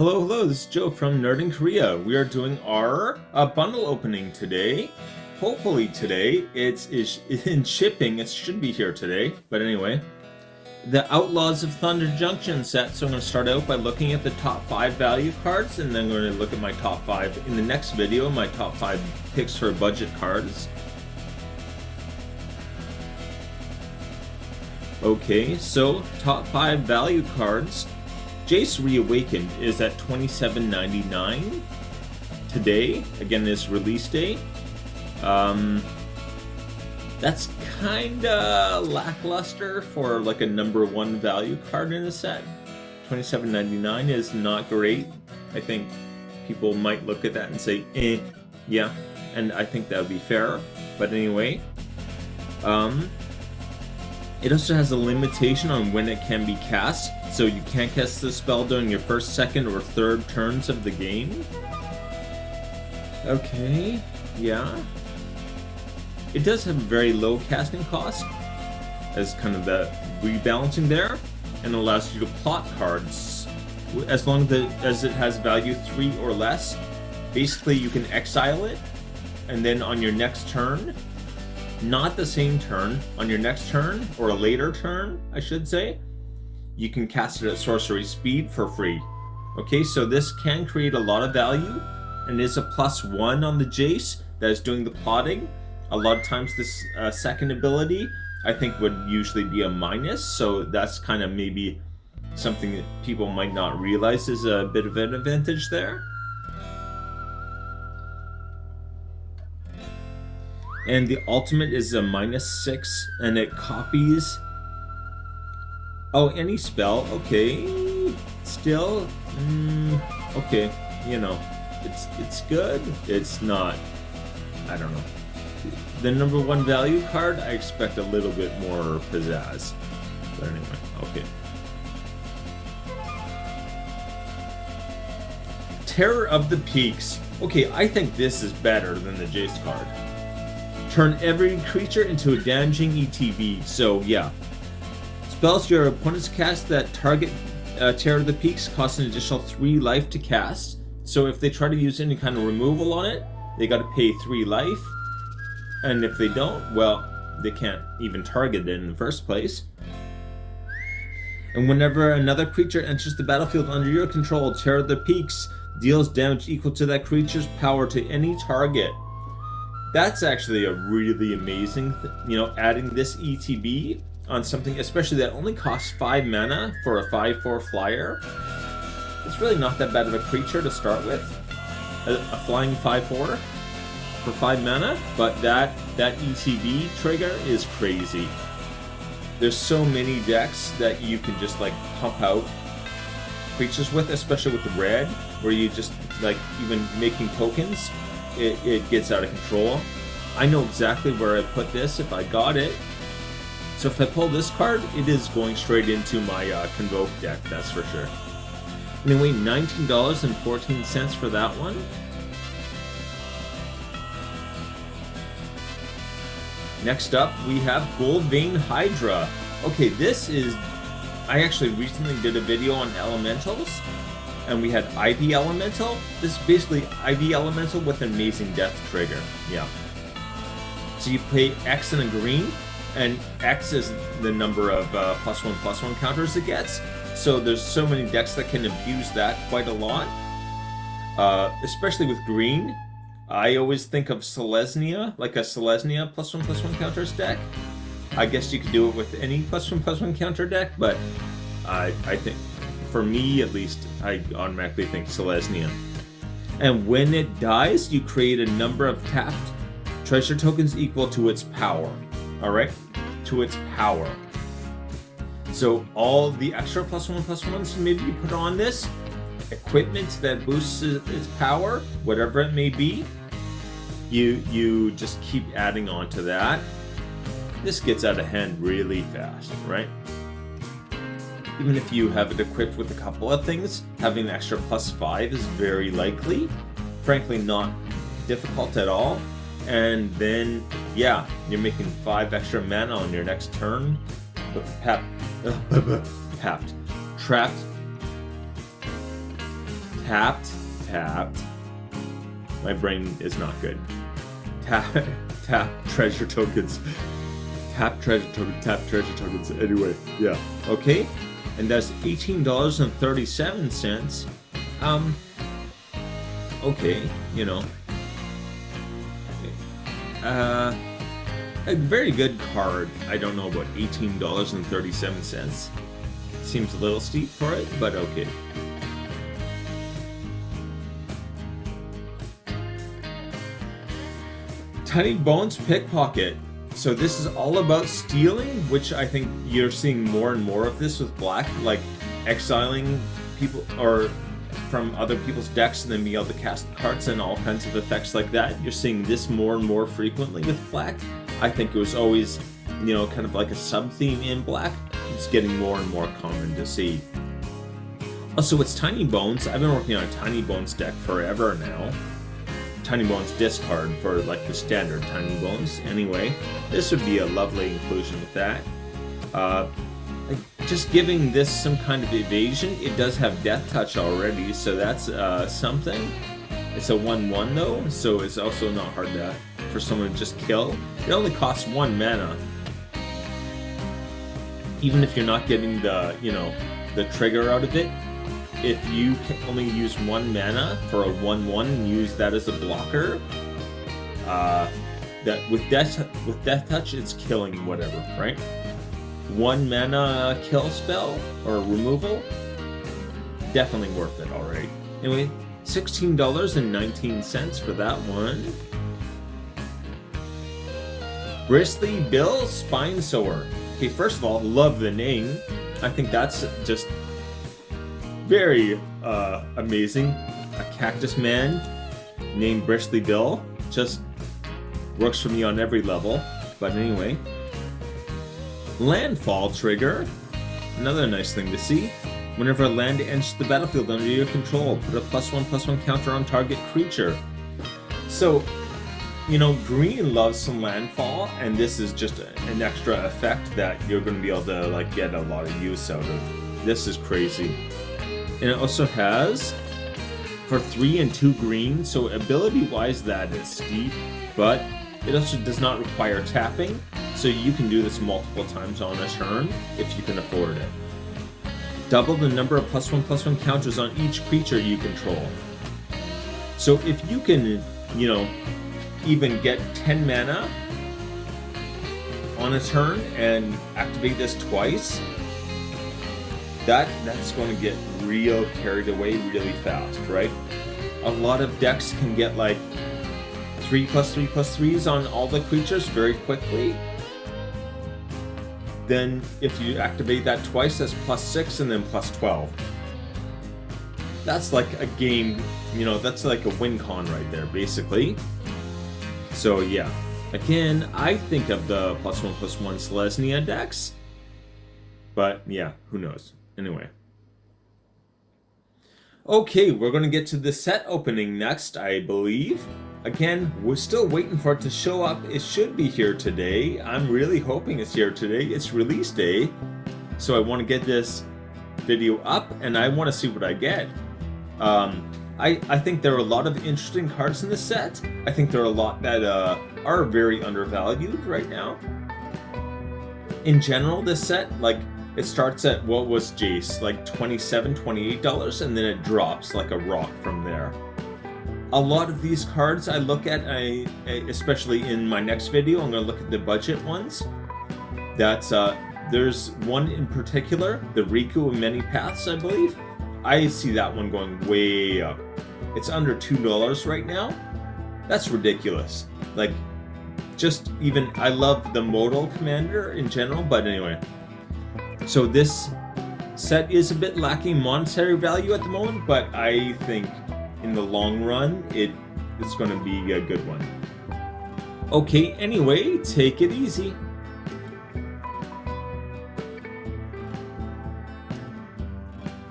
Hello, this is Joe from Nerd in Korea. We are doing our bundle opening today. Hopefully today it's in shipping. It should be here today, but anyway. The Outlaws of Thunder Junction set. So I'm going to start out by looking at the top 5 value cards, and then I'm going to look at my top 5 in the next video, my top 5 picks for budget cards. Okay, so top 5 value cards. Jace Reawakened is at $27.99 today. Again, this release date. That's kinda lackluster for like a number 1 value card in a set. $27.99 is not great. I think people might look at that and say, yeah, and I think that would be fair. But anyway, it also has a limitation on when it can be cast, so you can't cast the spell during your first, second, or third turns of the game. Okay, yeah. It does have a very low casting cost, as kind of the rebalancing there, and allows you to plot cards as long as it has value 3 or less. Basically, you can exile it, and then on your next turn, not the same turn, on your next turn, or a later turn, I should say, you can cast it at sorcery speed for free. Okay, so this can create a lot of value, and is a +1 on the Jace that is doing the plotting. A lot of times this second ability, I think, would usually be a minus, so that's kind of maybe something that people might not realize is a bit of an advantage there. And the ultimate is a -6, and it copies any spell. Okay, still, okay, you know, it's good. It's not, I don't know. The number 1 value card, I expect a little bit more pizzazz. But anyway, okay. Terror of the Peaks. Okay, I think this is better than the Jace card. Turn every creature into a damaging ETB. So yeah, spells your opponents cast that target Terror of the Peaks cost an additional 3 life to cast. So if they try to use any kind of removal on it, they got to pay 3 life. And if they don't, well, they can't even target it in the first place. And whenever another creature enters the battlefield under your control, Terror of the Peaks deals damage equal to that creature's power to any target. That's actually a really amazing you know, adding this ETB on something, especially that only costs 5 mana for a 5/4 flyer. It's really not that bad of a creature to start with. A flying 5/4 for 5 mana, but that ETB trigger is crazy. There's so many decks that you can just like pump out creatures with, especially with the red, where you just like even making tokens. It gets out of control. I know exactly where I put this if I got it. So if I pull this card, it is going straight into my Convoke deck, that's for sure. Anyway, $19.14 for that one. Next up, we have Gold Vein Hydra. Okay, this is... I actually recently did a video on elementals, and we had Ivy Elemental. This is basically Ivy Elemental with an amazing death trigger. Yeah. So you pay X and a green, and X is the number of +1/+1 counters it gets. So there's so many decks that can abuse that quite a lot. Especially with green. I always think of Selesnya, like a Selesnya +1/+1 counters deck. I guess you could do it with any +1/+1 counter deck, but I think, for me at least, I automatically think Selesnya. And when it dies, you create a number of tapped treasure tokens equal to its power. Alright? To its power. So all the extra +1/+1s maybe you put on this, equipment that boosts its power, whatever it may be, you just keep adding on to that. This gets out of hand really fast, right? Even if you have it equipped with a couple of things, having an extra +5 is very likely. Frankly, not difficult at all. And then, yeah, you're making 5 extra mana on your next turn with trapped tapped. My brain is not good. Tap treasure tokens. Tap treasure tokens. Anyway, yeah. Okay. And that's $18.37. Okay, you know. A very good card. I don't know about $18.37. Seems a little steep for it, but okay. Tiny Bones Pickpocket. So this is all about stealing, which I think you're seeing more and more of this with black, like exiling people or from other people's decks and then being able to cast cards and all kinds of effects like that. You're seeing this more and more frequently with black. I think it was always, you know, kind of like a sub-theme in black. It's getting more and more common to see. Also, it's Tiny Bones. I've been working on a Tiny Bones deck forever now. Tiny Bones discard for like the standard Tiny Bones. Anyway, this would be a lovely inclusion with that. Just giving this some kind of evasion. It does have Death Touch already, so that's something. It's a 1/1 though, so it's also not hard for someone to just kill. It only costs 1 mana. Even if you're not getting the, you know, the trigger out of it, if you can only use 1 mana for a 1/1 and use that as a blocker, that with Death Touch, it's killing whatever, right? 1 mana kill spell or removal, definitely worth it already. Anyway, $16.19 for that one. Bristly Bill Spine Sower. Okay, first of all, love the name. I think that's just very amazing. A cactus man named Bristly Bill just works for me on every level. But anyway, landfall trigger, another nice thing to see. Whenever a land enters the battlefield under your control, put a +1/+1 counter on target creature. So, you know, green loves some landfall, and this is just an extra effect that you're going to be able to like get a lot of use out of. This is crazy. And it also has for 3 and 2 green, so ability-wise that is steep, but it also does not require tapping, so you can do this multiple times on a turn if you can afford it. Double the number of +1/+1 counters on each creature you control. So if you can, you know, even get 10 mana on a turn and activate this twice, that's going to get real carried away really fast, right? A lot of decks can get like 3+3+3s on all the creatures very quickly. Then if you activate that twice, that's +6 and then +12. That's like a game, you know, that's like a win con right there, basically. So yeah, again, I think of the +1/+1 Selesnya decks, but yeah, who knows? Anyway. Okay, we're going to get to the set opening next, I believe. Again, we're still waiting for it to show up. It should be here today. I'm really hoping it's here today. It's release day. So I want to get this video up, and I want to see what I get. I think there are a lot of interesting cards in this set. I think there are a lot that are very undervalued right now. In general, this set, like, it starts at, what was Jace, like $27, $28, and then it drops like a rock from there. A lot of these cards I look at, especially in my next video, I'm going to look at the budget ones. There's one in particular, the Riku of Many Paths, I believe. I see that one going way up. It's under $2 right now. That's ridiculous. Like, just even, I love the Modal Commander in general, but anyway. So this set is a bit lacking monetary value at the moment, but I think in the long run, it's going to be a good one. Okay, anyway, take it easy.